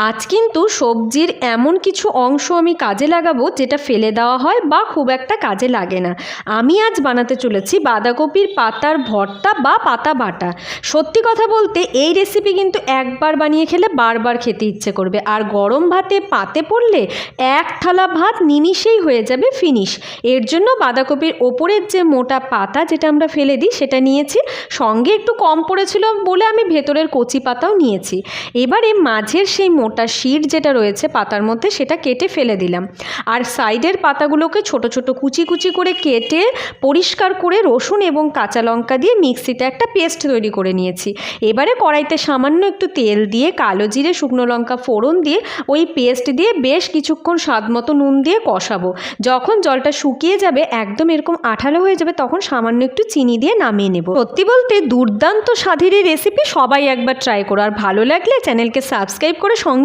আজ কিন্তু সবজির এমন কিছু অংশ আমি কাজে লাগাবো যেটা ফেলে দেওয়া হয় বা খুব একটা কাজে লাগে না। আমি আজ বানাতে চলেছি বাঁধাকপির পাতার ভর্তা বা পাতা বাটা। সত্যি কথা বলতে এই রেসিপি কিন্তু একবার বানিয়ে খেলে বারবার খেতে ইচ্ছে করবে, আর গরম ভাতে পাতে পড়লে এক থালা ভাত নিমিষেই হয়ে যাবে ফিনিশ। এর জন্য বাঁধাকপির ওপরের যে মোটা পাতা যেটা আমরা ফেলে দিই সেটা নিয়েছি, সঙ্গে একটু কম পড়েছিল বলে আমি ভেতরের কচি পাতাও নিয়েছি। এবারে মাঝের সেই মোটা শির যেটা রয়েছে পাতার মধ্যে সেটা কেটে ফেলে দিলাম, আর সাইডের পাতাগুলোকে ছোট ছোট কুচি কুচি করে কেটে পরিষ্কার করে রসুন এবং কাঁচা লঙ্কা দিয়ে মিক্সিতে একটা পেস্ট তৈরি করে নিয়েছি। এবারে কড়াইতে সামান্য একটু তেল দিয়ে কালো জিরে শুকনো লঙ্কা ফোড়ন দিয়ে ওই পেস্ট দিয়ে বেশ কিছুক্ষণ স্বাদ মতো নুন দিয়ে কষাবো। যখন জলটা শুকিয়ে যাবে, একদম এরকম আঠালো হয়ে যাবে, তখন সামান্য একটু চিনি দিয়ে নামিয়ে নেব। সত্যি বলতে দুর্দান্ত স্বাদের এই রেসিপি, সবাই একবার ট্রাই করো, আর ভালো লাগলে চ্যানেলকে সাবস্ক্রাইব করে সঙ্গে